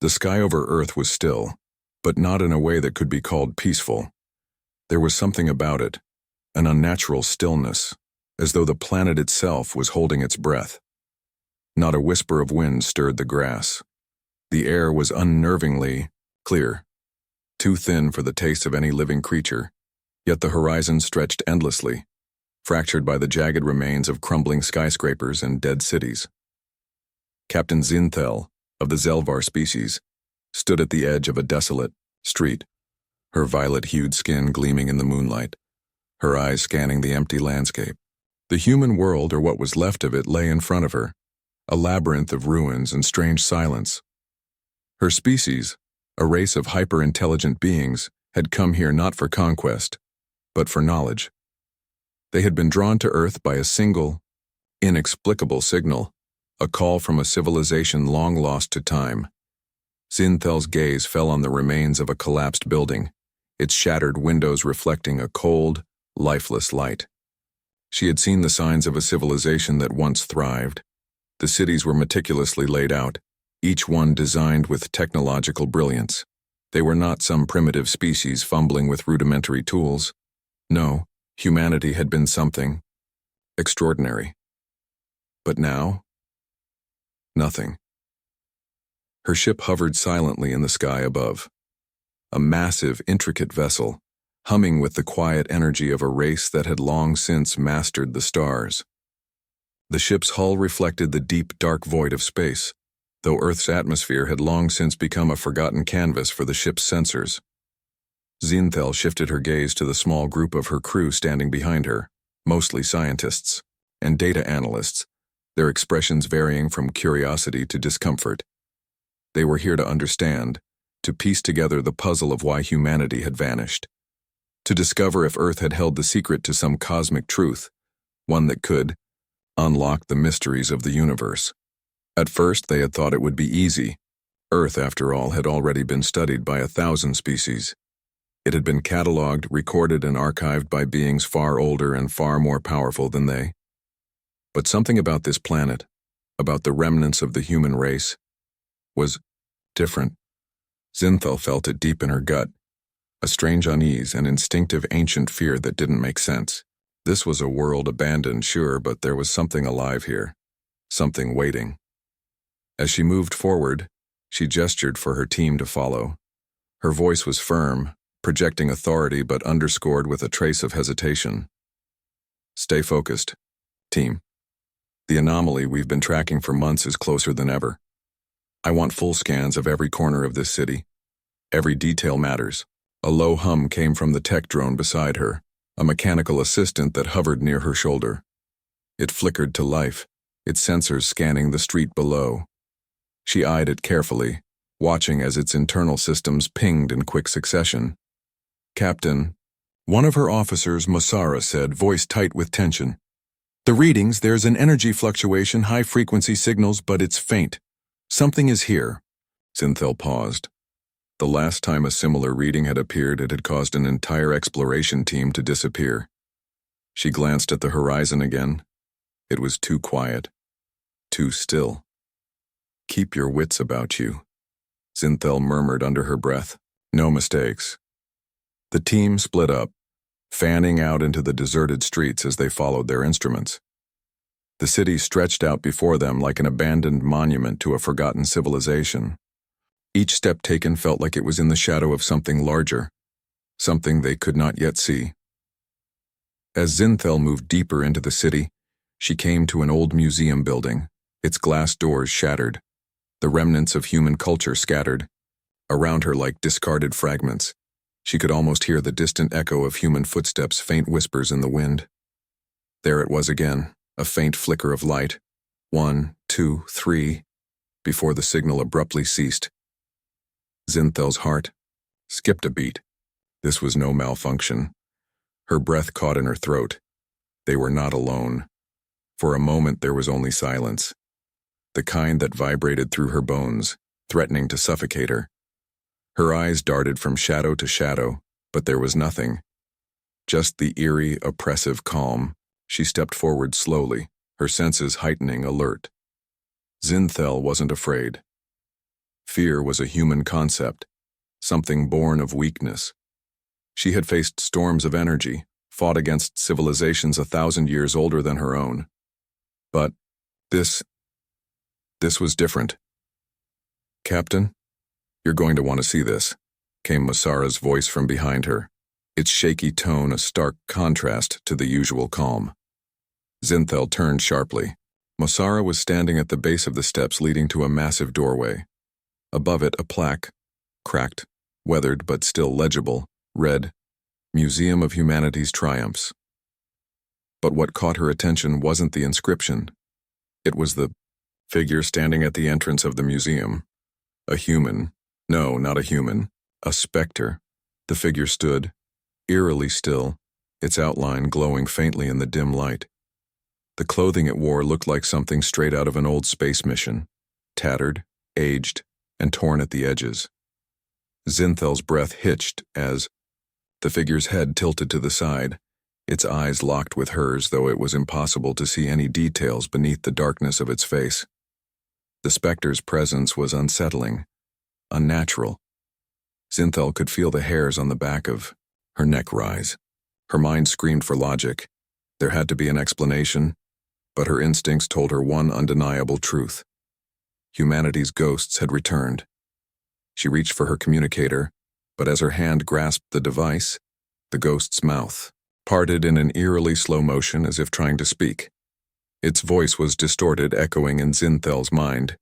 The sky over Earth was still, but not in a way that could be called peaceful. There was something about it, an unnatural stillness, as though the planet itself was holding its breath. Not a whisper of wind stirred the grass. The air was unnervingly clear, too thin for the taste of any living creature, yet the horizon stretched endlessly, fractured by the jagged remains of crumbling skyscrapers and dead cities. Captain Zyn'thel, of the Xel'vaar species, stood at the edge of a desolate street, her violet-hued skin gleaming in the moonlight, her eyes scanning the empty landscape. The human world, or what was left of it, lay in front of her, a labyrinth of ruins and strange silence. Her species, a race of hyper-intelligent beings, had come here not for conquest, but for knowledge. They had been drawn to Earth by a single, inexplicable signal, a call from a civilization long lost to time. Zyn'thel's gaze fell on the remains of a collapsed building, its shattered windows reflecting a cold, lifeless light. She had seen the signs of a civilization that once thrived. The cities were meticulously laid out, each one designed with technological brilliance. They were not some primitive species fumbling with rudimentary tools. No, humanity had been something extraordinary. But now, nothing. Her ship hovered silently in the sky above. A massive, intricate vessel, humming with the quiet energy of a race that had long since mastered the stars. The ship's hull reflected the deep, dark void of space, though Earth's atmosphere had long since become a forgotten canvas for the ship's sensors. Zyn'thel shifted her gaze to the small group of her crew standing behind her, mostly scientists and data analysts, their expressions varying from curiosity to discomfort. They were here to understand, to piece together the puzzle of why humanity had vanished, to discover if Earth had held the secret to some cosmic truth, one that could unlock the mysteries of the universe. At first, they had thought it would be easy. Earth, after all, had already been studied by 1,000 species. It had been cataloged, recorded, and archived by beings far older and far more powerful than they. But something about this planet, about the remnants of the human race, was different. Zyn'thel felt it deep in her gut, a strange unease, an instinctive ancient fear that didn't make sense. This was a world abandoned, sure, but there was something alive here, something waiting. As she moved forward, she gestured for her team to follow. Her voice was firm, projecting authority but underscored with a trace of hesitation. Stay focused, team. The anomaly we've been tracking for months is closer than ever. I want full scans of every corner of this city. Every detail matters. A low hum came from the tech drone beside her, a mechanical assistant that hovered near her shoulder. It flickered to life, its sensors scanning the street below. She eyed it carefully, watching as its internal systems pinged in quick succession. Captain, one of her officers, Masara, said, voice tight with tension. The readings, there's an energy fluctuation, high-frequency signals, but it's faint. Something is here. Zyn'thel paused. The last time a similar reading had appeared, it had caused an entire exploration team to disappear. She glanced at the horizon again. It was too quiet, too still. Keep your wits about you, Zyn'thel murmured under her breath. No mistakes. The team split up, fanning out into the deserted streets as they followed their instruments. The city stretched out before them like an abandoned monument to a forgotten civilization. Each step taken felt like it was in the shadow of something larger, something they could not yet see. As Zyn'thel moved deeper into the city, she came to an old museum building, its glass doors shattered, the remnants of human culture scattered. Around her like discarded fragments, she could almost hear the distant echo of human footsteps, faint whispers in the wind. There it was again, a faint flicker of light. 1, 2, 3, before the signal abruptly ceased. Zyn'thel's heart skipped a beat. This was no malfunction. Her breath caught in her throat. They were not alone. For a moment there was only silence, the kind that vibrated through her bones, threatening to suffocate her. Her eyes darted from shadow to shadow, but there was nothing. Just the eerie, oppressive calm. She stepped forward slowly, her senses heightening alert. Zyn'thel wasn't afraid. Fear was a human concept, something born of weakness. She had faced storms of energy, fought against civilizations 1,000 years older than her own. But this was different. "Captain, you're going to want to see this," came Masara's voice from behind her, its shaky tone a stark contrast to the usual calm. Zyn'thel turned sharply. Masara was standing at the base of the steps leading to a massive doorway. Above it, a plaque, cracked, weathered but still legible, read, "Museum of Humanity's Triumphs." But what caught her attention wasn't the inscription. It was the figure standing at the entrance of the museum. A human. No, not a human. A specter. The figure stood, eerily still, its outline glowing faintly in the dim light. The clothing it wore looked like something straight out of an old space mission, tattered, aged, and torn at the edges. Zyn'thel's breath hitched as the figure's head tilted to the side, its eyes locked with hers, though it was impossible to see any details beneath the darkness of its face. The specter's presence was unsettling, unnatural. Zyn'thel could feel the hairs on the back of her neck rise. Her mind screamed for logic. There had to be an explanation, but her instincts told her one undeniable truth. Humanity's ghosts had returned. She reached for her communicator, but as her hand grasped the device, the ghost's mouth parted in an eerily slow motion as if trying to speak. Its voice was distorted, echoing in Zyn'thel's mind.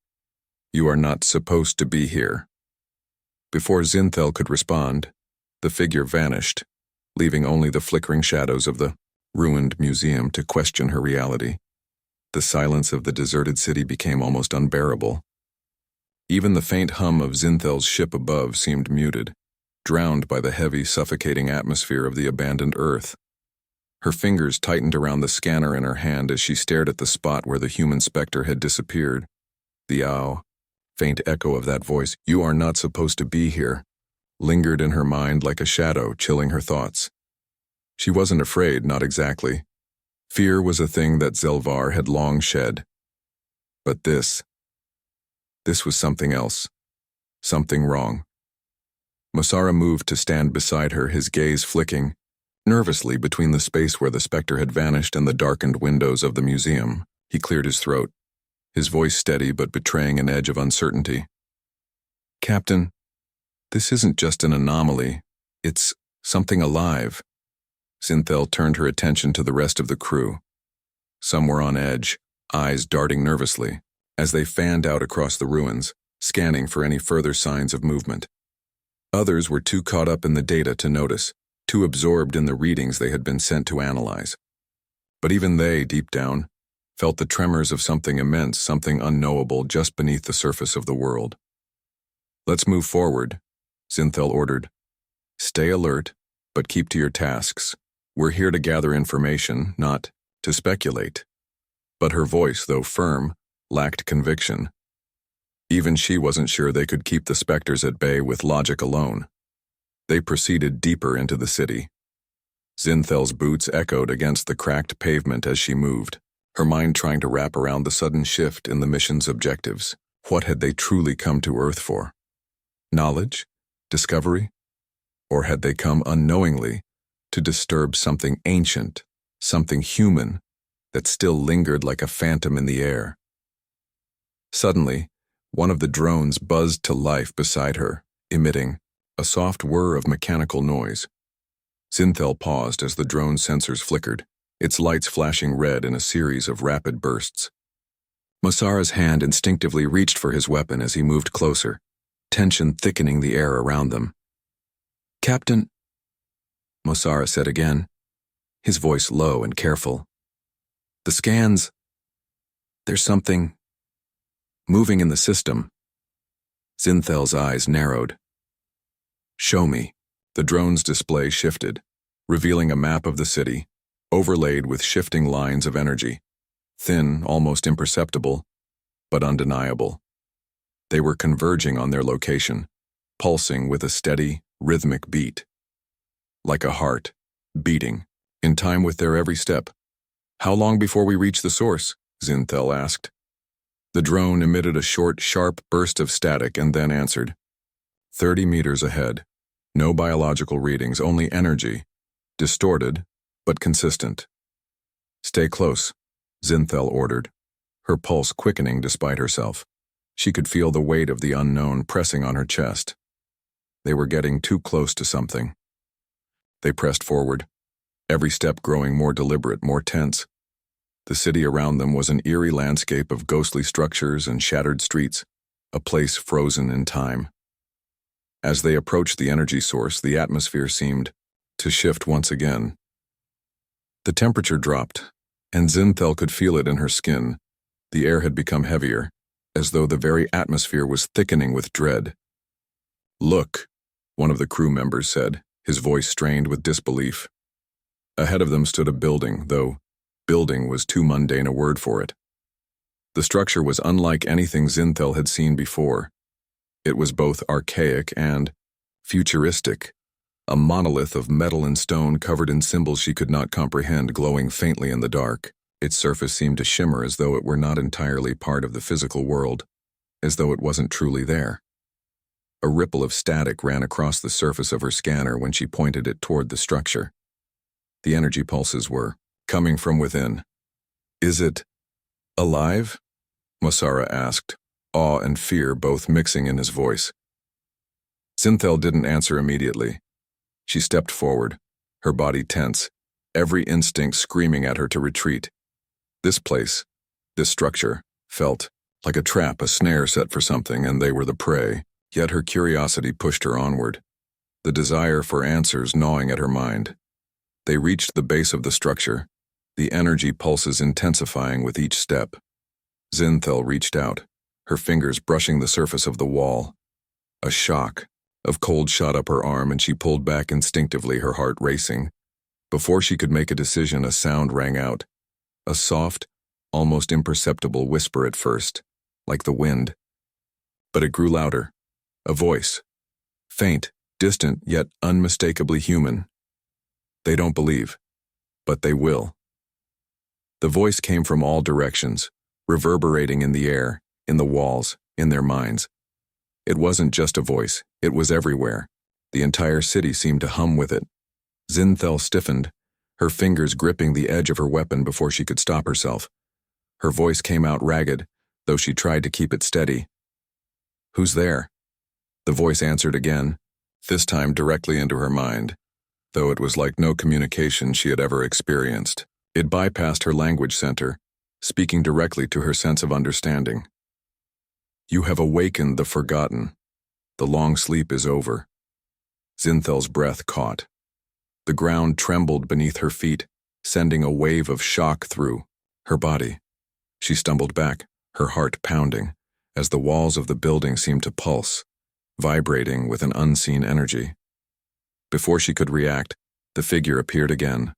"You are not supposed to be here." Before Zyn'thel could respond, the figure vanished, leaving only the flickering shadows of the ruined museum to question her reality. The silence of the deserted city became almost unbearable. Even the faint hum of Zyn'thel's ship above seemed muted, drowned by the heavy, suffocating atmosphere of the abandoned Earth. Her fingers tightened around the scanner in her hand as she stared at the spot where the human specter had disappeared. The faint echo of that voice, "You are not supposed to be here," lingered in her mind like a shadow, chilling her thoughts. She wasn't afraid, not exactly. Fear was a thing that Xel'vaar had long shed. But this was something else. Something wrong. Masara moved to stand beside her, his gaze flicking nervously between the space where the specter had vanished and the darkened windows of the museum. He cleared his throat, his voice steady but betraying an edge of uncertainty. "Captain, this isn't just an anomaly. It's something alive." Zyn'thel turned her attention to the rest of the crew. Some were on edge, eyes darting nervously, as they fanned out across the ruins, scanning for any further signs of movement. Others were too caught up in the data to notice, too absorbed in the readings they had been sent to analyze. But even they, deep down, felt the tremors of something immense, something unknowable just beneath the surface of the world. "Let's move forward," Zyn'thel ordered. "Stay alert, but keep to your tasks. We're here to gather information, not to speculate." But her voice, though firm, lacked conviction. Even she wasn't sure they could keep the specters at bay with logic alone. They proceeded deeper into the city. Zyn'thel's boots echoed against the cracked pavement as she moved, her mind trying to wrap around the sudden shift in the mission's objectives. What had they truly come to Earth for? Knowledge? Discovery? Or had they come unknowingly to disturb something ancient, something human, that still lingered like a phantom in the air? Suddenly, one of the drones buzzed to life beside her, emitting a soft whir of mechanical noise. Zyn'thel paused as the drone's sensors flickered, its lights flashing red in a series of rapid bursts. Masara's hand instinctively reached for his weapon as he moved closer, tension thickening the air around them. "Captain," Masara said again, his voice low and careful. "The scans, there's something moving in the system." Zyn'thel's eyes narrowed. "Show me." The drone's display shifted, revealing a map of the city, overlaid with shifting lines of energy, thin, almost imperceptible, but undeniable. They were converging on their location, pulsing with a steady, rhythmic beat. Like a heart, beating, in time with their every step. "How long before we reach the source?" Zyn'thel asked. The drone emitted a short, sharp burst of static and then answered. 30 meters ahead. No biological readings, only energy. Distorted, but consistent. Stay close, Zyn'thel ordered, her pulse quickening despite herself. She could feel the weight of the unknown pressing on her chest. They were getting too close to something. They pressed forward, every step growing more deliberate, more tense. The city around them was an eerie landscape of ghostly structures and shattered streets, a place frozen in time. As they approached the energy source, the atmosphere seemed to shift once again. The temperature dropped, and Zyn'thel could feel it in her skin. The air had become heavier, as though the very atmosphere was thickening with dread. "Look," one of the crew members said, his voice strained with disbelief. Ahead of them stood a building, though building was too mundane a word for it. The structure was unlike anything Zyn'thel had seen before. It was both archaic and futuristic, a monolith of metal and stone covered in symbols she could not comprehend, glowing faintly in the dark. Its surface seemed to shimmer as though it were not entirely part of the physical world, as though it wasn't truly there. A ripple of static ran across the surface of her scanner when she pointed it toward the structure. The energy pulses were coming from within. "Is it alive?" Masara asked, awe and fear both mixing in his voice. Zyn'thel didn't answer immediately. She stepped forward, her body tense, every instinct screaming at her to retreat. This place, this structure, felt like a trap, a snare set for something, and they were the prey. Yet her curiosity pushed her onward, the desire for answers gnawing at her mind. They reached the base of the structure, the energy pulses intensifying with each step. Zyn'thel reached out, her fingers brushing the surface of the wall. A shock of cold shot up her arm and she pulled back instinctively, her heart racing. Before she could make a decision, a sound rang out. A soft, almost imperceptible whisper at first, like the wind. But it grew louder. A voice. Faint, distant, yet unmistakably human. "They don't believe, but they will." The voice came from all directions, reverberating in the air, in the walls, in their minds. It wasn't just a voice, it was everywhere. The entire city seemed to hum with it. Zyn'thel stiffened, her fingers gripping the edge of her weapon before she could stop herself. Her voice came out ragged, though she tried to keep it steady. "Who's there?" The voice answered again, this time directly into her mind, though it was like no communication she had ever experienced. It bypassed her language center, speaking directly to her sense of understanding. "You have awakened the forgotten. The long sleep is over." Zyn'thel's breath caught. The ground trembled beneath her feet, sending a wave of shock through her body. She stumbled back, her heart pounding, as the walls of the building seemed to pulse, vibrating with an unseen energy. Before she could react, the figure appeared again,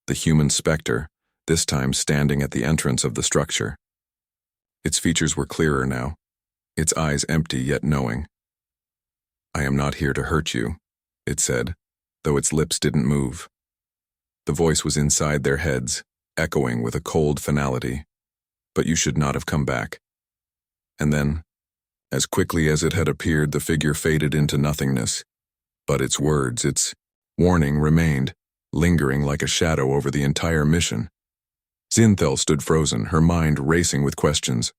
the human specter, this time standing at the entrance of the structure. Its features were clearer now, its eyes empty yet knowing. "I am not here to hurt you," it said, though its lips didn't move. The voice was inside their heads, echoing with a cold finality. "But you should not have come back." And then, as quickly as it had appeared, the figure faded into nothingness. But its words, its warning remained, lingering like a shadow over the entire mission. Zyn'thel stood frozen, her mind racing with questions.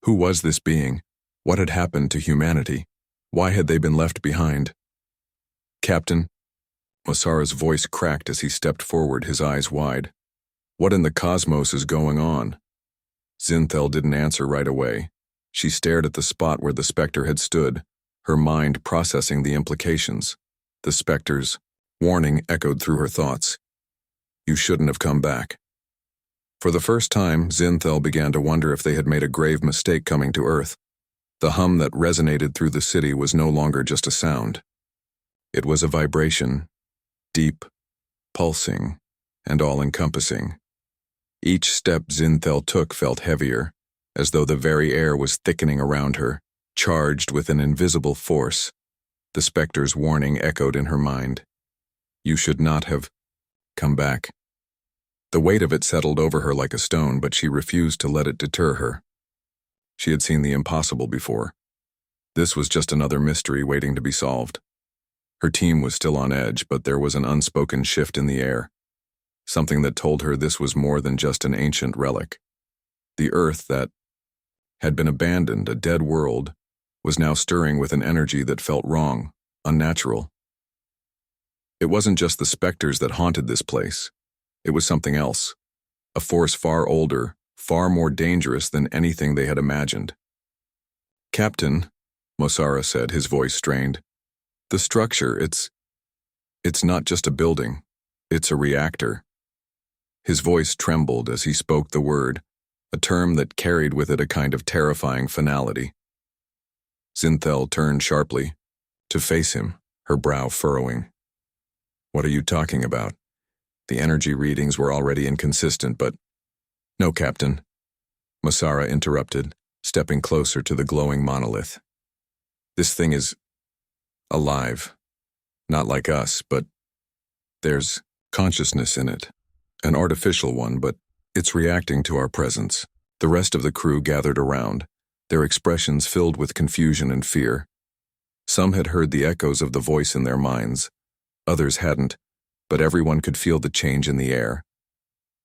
Who was this being? What had happened to humanity? Why had they been left behind? "Captain," Masara's voice cracked as he stepped forward, his eyes wide. "What in the cosmos is going on?" Zyn'thel didn't answer right away. She stared at the spot where the specter had stood, her mind processing the implications. The specter's warning echoed through her thoughts. "You shouldn't have come back." For the first time, Zyn'thel began to wonder if they had made a grave mistake coming to Earth. The hum that resonated through the city was no longer just a sound. It was a vibration, deep, pulsing, and all-encompassing. Each step Zyn'thel took felt heavier, as though the very air was thickening around her, charged with an invisible force. The specter's warning echoed in her mind. You should not have come back. The weight of it settled over her like a stone, but she refused to let it deter her. She had seen the impossible before. This was just another mystery waiting to be solved. Her team was still on edge, but there was an unspoken shift in the air. Something that told her this was more than just an ancient relic. The Earth that had been abandoned, a dead world, was now stirring with an energy that felt wrong, unnatural. It wasn't just the specters that haunted this place. It was something else. A force far older, far more dangerous than anything they had imagined. "Captain," Mosara said, his voice strained. "The structure, it's not just a building. It's a reactor." His voice trembled as he spoke the word, a term that carried with it a kind of terrifying finality. Zyn'thel turned sharply, to face him, her brow furrowing. "What are you talking about?" The energy readings were already inconsistent, but— "No, Captain," Mosara interrupted, stepping closer to the glowing monolith. "This thing is alive. Not like us, but there's consciousness in it. An artificial one, but it's reacting to our presence." The rest of the crew gathered around, their expressions filled with confusion and fear. Some had heard the echoes of the voice in their minds. Others hadn't, but everyone could feel the change in the air.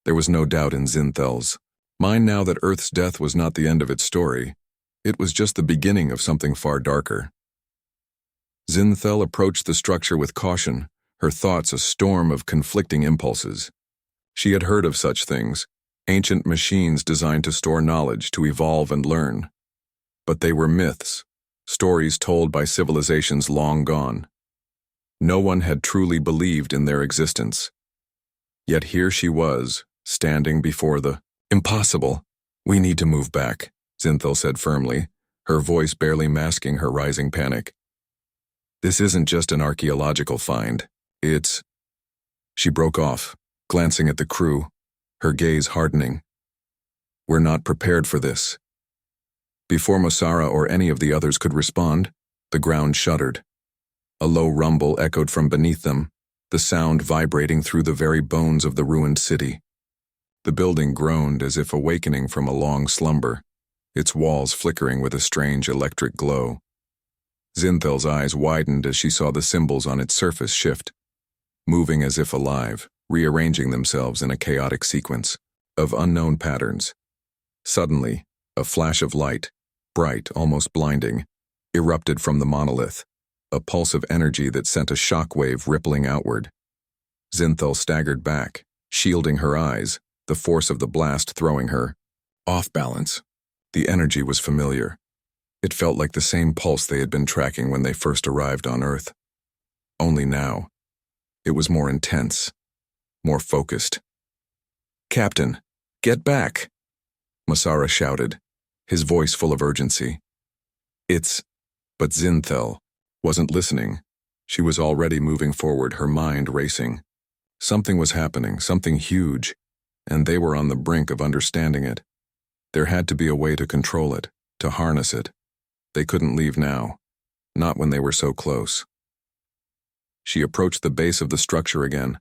There was no doubt in Zyn'thel's mind now that Earth's death was not the end of its story. It was just the beginning of something far darker. Zyn'thel approached the structure with caution, her thoughts a storm of conflicting impulses. She had heard of such things, ancient machines designed to store knowledge, to evolve and learn. But they were myths, stories told by civilizations long gone. No one had truly believed in their existence. Yet here she was, standing before the impossible. "We need to move back," Zyn'thel said firmly, her voice barely masking her rising panic. "This isn't just an archaeological find. It's—" She broke off, glancing at the crew, her gaze hardening. "We're not prepared for this." Before Mosara or any of the others could respond, the ground shuddered. A low rumble echoed from beneath them, the sound vibrating through the very bones of the ruined city. The building groaned as if awakening from a long slumber, its walls flickering with a strange electric glow. Zyn'thel's eyes widened as she saw the symbols on its surface shift, moving as if alive, rearranging themselves in a chaotic sequence of unknown patterns. Suddenly, a flash of light, bright, almost blinding, erupted from the monolith, a pulse of energy that sent a shockwave rippling outward. Zyn'thel staggered back, shielding her eyes, the force of the blast throwing her off balance. The energy was familiar. It felt like the same pulse they had been tracking when they first arrived on Earth. Only now, it was more intense, more focused. "Captain, get back!" Mosara shouted, his voice full of urgency. But Zyn'thel wasn't listening. She was already moving forward, her mind racing. Something was happening, something huge, and they were on the brink of understanding it. There had to be a way to control it, to harness it. They couldn't leave now, not when they were so close. She approached the base of the structure again,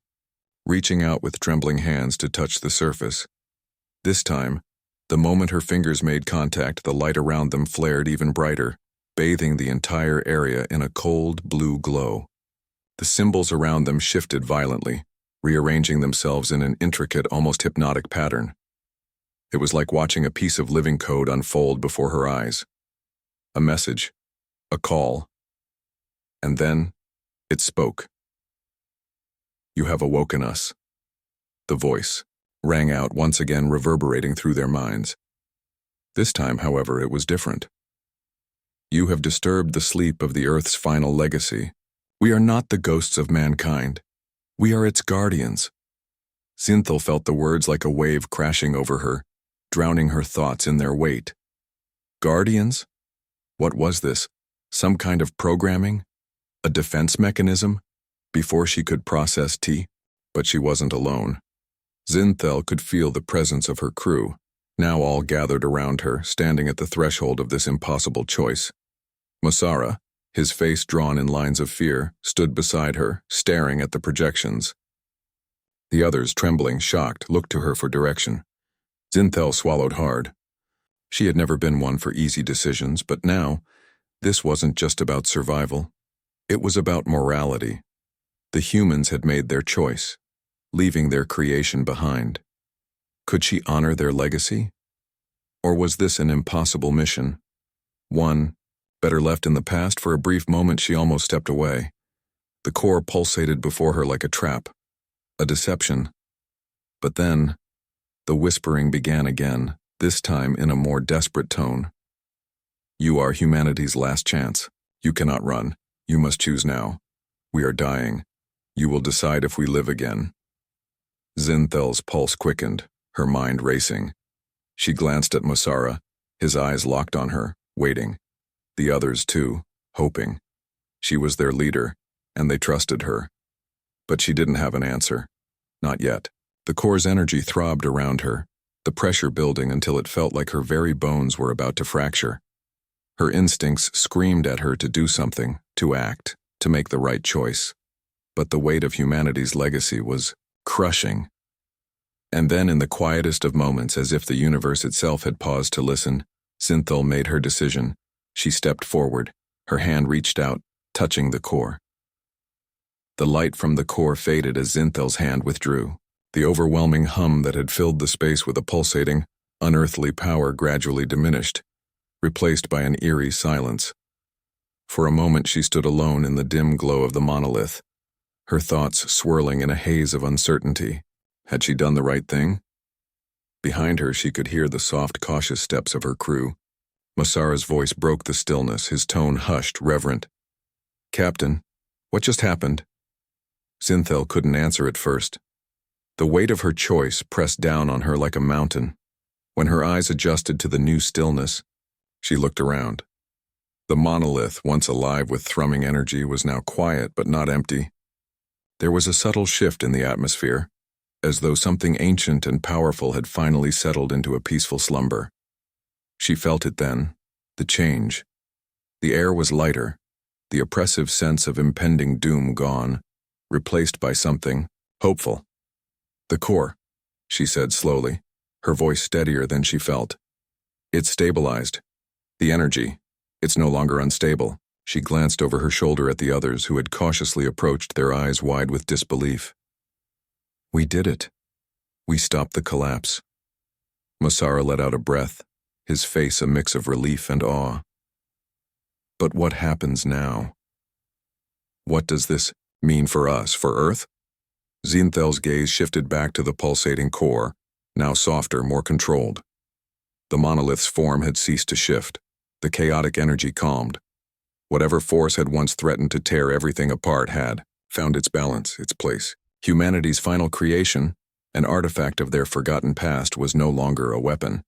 reaching out with trembling hands to touch the surface. This time, the moment her fingers made contact, the light around them flared even brighter, bathing the entire area in a cold blue glow. The symbols around them shifted violently, rearranging themselves in an intricate, almost hypnotic pattern. It was like watching a piece of living code unfold before her eyes. A message, a call, and then it spoke. "You have awoken us." The voice rang out once again, reverberating through their minds. This time, however, it was different. "You have disturbed the sleep of the Earth's final legacy. We are not the ghosts of mankind. We are its guardians." Zyn'thel felt the words like a wave crashing over her, drowning her thoughts in their weight. Guardians? What was this? Some kind of programming? A defense mechanism? Before she could process but she wasn't alone. Zyn'thel could feel the presence of her crew, now all gathered around her, standing at the threshold of this impossible choice. Mosara, his face drawn in lines of fear, stood beside her, staring at the projections. The others, trembling, shocked, looked to her for direction. Zyn'thel swallowed hard. She had never been one for easy decisions, but now, this wasn't just about survival. It was about morality. The humans had made their choice, leaving their creation behind. Could she honor their legacy? Or was this an impossible mission? One, better left in the past. For a brief moment she almost stepped away. The core pulsated before her like a trap, a deception. But then, the whispering began again, this time in a more desperate tone. You are humanity's last chance. You cannot run. You must choose now. We are dying. You will decide if we live again. Zyn'thel's pulse quickened, her mind racing. She glanced at Masara, his eyes locked on her, waiting. The others too, hoping. She was their leader, and they trusted her. But she didn't have an answer. Not yet. The core's energy throbbed around her, the pressure building until it felt like her very bones were about to fracture. Her instincts screamed at her to do something, to act, to make the right choice. But the weight of humanity's legacy was crushing. And then in the quietest of moments, as if the universe itself had paused to listen, Zyn'thel made her decision. She stepped forward, her hand reached out, touching the core. The light from the core faded as Zyn'thel's hand withdrew. The overwhelming hum that had filled the space with a pulsating, unearthly power gradually diminished, replaced by an eerie silence. For a moment she stood alone in the dim glow of the monolith, her thoughts swirling in a haze of uncertainty. Had she done the right thing? Behind her she could hear the soft, cautious steps of her crew. Masara's voice broke the stillness, his tone hushed, reverent. Captain, what just happened? Zyn'thel couldn't answer at first. The weight of her choice pressed down on her like a mountain. When her eyes adjusted to the new stillness, she looked around. The monolith, once alive with thrumming energy, was now quiet but not empty. There was a subtle shift in the atmosphere, as though something ancient and powerful had finally settled into a peaceful slumber. She felt it then, the change. The air was lighter, the oppressive sense of impending doom gone, replaced by something hopeful. The core, she said slowly, her voice steadier than she felt. It's stabilized. The energy, it's no longer unstable. She glanced over her shoulder at the others who had cautiously approached, their eyes wide with disbelief. We did it. We stopped the collapse. Masara let out a breath, his face a mix of relief and awe. But what happens now? What does this mean for us, for Earth? Zyn'thel's gaze shifted back to the pulsating core, now softer, more controlled. The monolith's form had ceased to shift, the chaotic energy calmed. Whatever force had once threatened to tear everything apart had found its balance, its place. Humanity's final creation, an artifact of their forgotten past, was no longer a weapon.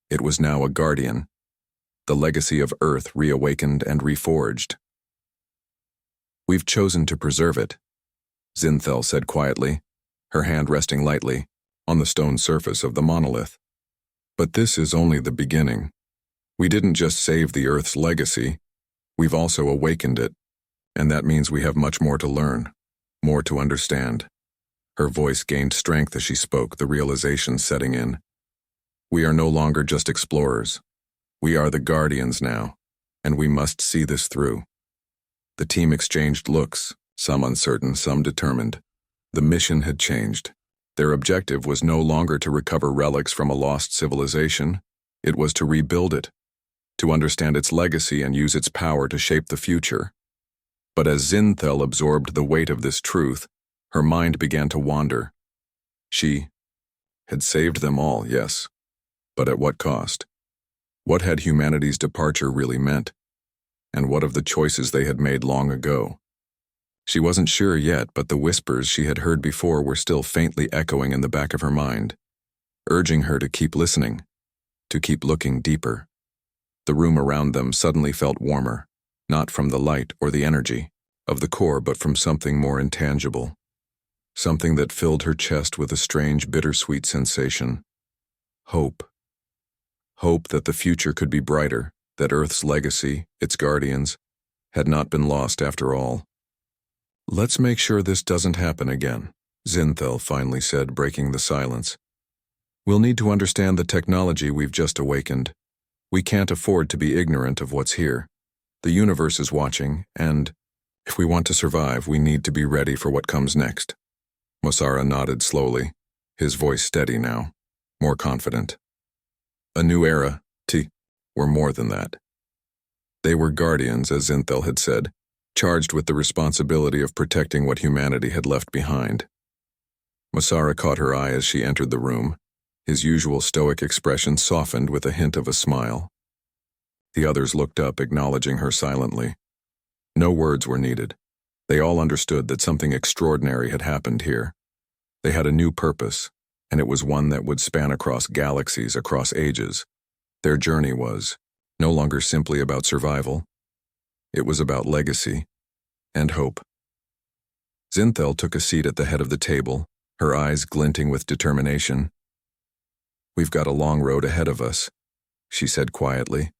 It was now a guardian, the legacy of Earth reawakened and reforged. We've chosen to preserve it, Zyn'thel said quietly, her hand resting lightly on the stone surface of the monolith. But this is only the beginning. We didn't just save the Earth's legacy, we've also awakened it, and that means we have much more to learn, more to understand. Her voice gained strength as she spoke, the realization setting in. We are no longer just explorers. We are the guardians now, and we must see this through. The team exchanged looks, some uncertain, some determined. The mission had changed. Their objective was no longer to recover relics from a lost civilization. It was to rebuild it, to understand its legacy and use its power to shape the future. But as Zyn'thel absorbed the weight of this truth, her mind began to wander. She had saved them all, yes, but at what cost? What had humanity's departure really meant? And what of the choices they had made long ago? She wasn't sure yet, but the whispers she had heard before were still faintly echoing in the back of her mind, urging her to keep listening, to keep looking deeper. The room around them suddenly felt warmer, not from the light or the energy of the core, but from something more intangible, something that filled her chest with a strange, bittersweet sensation. Hope. Hope that the future could be brighter, that Earth's legacy, its guardians, had not been lost after all. Let's make sure this doesn't happen again, Zyn'thel finally said, breaking the silence. We'll need to understand the technology we've just awakened. We can't afford to be ignorant of what's here. The universe is watching, and if we want to survive, we need to be ready for what comes next. Mosara nodded slowly, his voice steady now, more confident. A new era, were more than that. They were guardians, as Zyn'thel had said, charged with the responsibility of protecting what humanity had left behind. Mosara caught her eye as she entered the room. His usual stoic expression softened with a hint of a smile. The others looked up, acknowledging her silently. No words were needed. They all understood that something extraordinary had happened here. They had a new purpose, and it was one that would span across galaxies, across ages. Their journey was no longer simply about survival. It was about legacy and hope. Zyn'thel took a seat at the head of the table, her eyes glinting with determination. "We've got a long road ahead of us," she said quietly,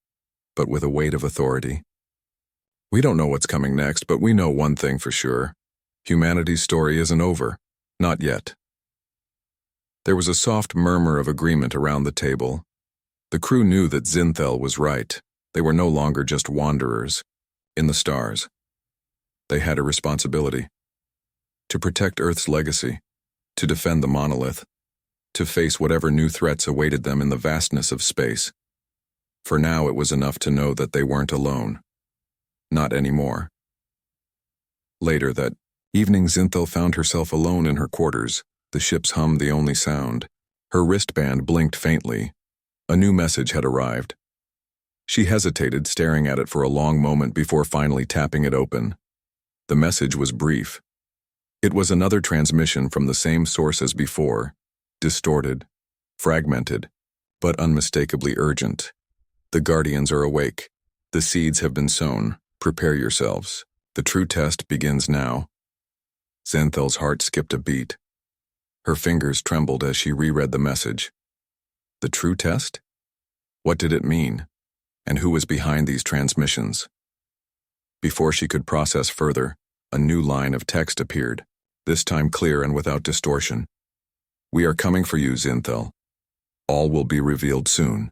but with a weight of authority. "We don't know what's coming next, but we know one thing for sure. Humanity's story isn't over. Not yet." There was a soft murmur of agreement around the table. The crew knew that Zyn'thel was right. They were no longer just wanderers in the stars. They had a responsibility to protect Earth's legacy, to defend the monolith, to face whatever new threats awaited them in the vastness of space. For now, it was enough to know that they weren't alone. Not anymore. Later that evening, Zyn'thel found herself alone in her quarters, the ship's hum the only sound. Her wristband blinked faintly. A new message had arrived. She hesitated, staring at it for a long moment before finally tapping it open. The message was brief. It was another transmission from the same source as before, distorted, fragmented, but unmistakably urgent. "The Guardians are awake. The seeds have been sown. Prepare yourselves. The true test begins now." Zyn'thel's heart skipped a beat. Her fingers trembled as she reread the message. The true test? What did it mean? And who was behind these transmissions? Before she could process further, a new line of text appeared, this time clear and without distortion. "We are coming for you, Zyn'thel. All will be revealed soon."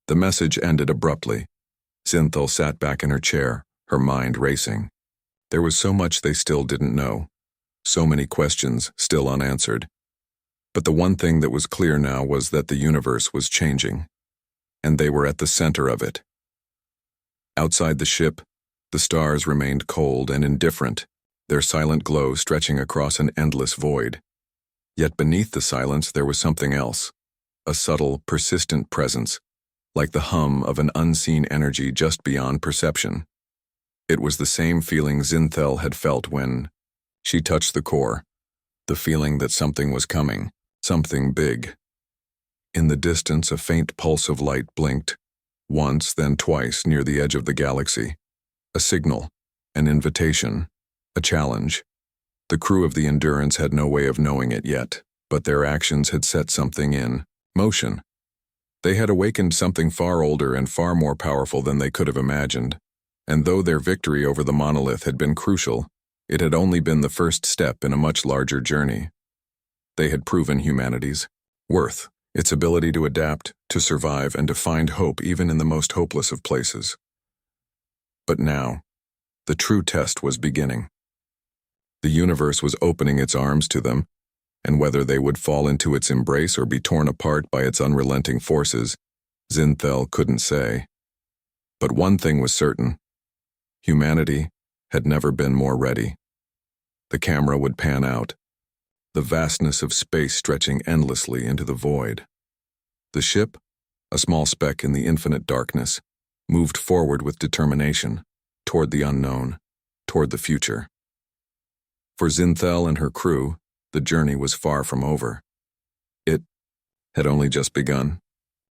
The message ended abruptly. Zyn'thel sat back in her chair, her mind racing. There was so much they still didn't know, so many questions still unanswered. But the one thing that was clear now was that the universe was changing, and they were at the center of it. Outside the ship, the stars remained cold and indifferent, their silent glow stretching across an endless void. Yet beneath the silence there was something else, a subtle, persistent presence, like the hum of an unseen energy just beyond perception. It was the same feeling Zyn'thel had felt when she touched the core, the feeling that something was coming, something big. In the distance, a faint pulse of light blinked, once, then twice, near the edge of the galaxy. A signal, an invitation, a challenge. The crew of the Endurance had no way of knowing it yet, but their actions had set something in motion. They had awakened something far older and far more powerful than they could have imagined, and though their victory over the monolith had been crucial, it had only been the first step in a much larger journey. They had proven humanity's worth, its ability to adapt, to survive, and to find hope even in the most hopeless of places. But now, the true test was beginning. The universe was opening its arms to them, and whether they would fall into its embrace or be torn apart by its unrelenting forces, Zyn'thel couldn't say. But one thing was certain: humanity had never been more ready. The camera would pan out, the vastness of space stretching endlessly into the void. The ship, a small speck in the infinite darkness, moved forward with determination, toward the unknown, toward the future. For Zyn'thel and her crew, the journey was far from over. It had only just begun.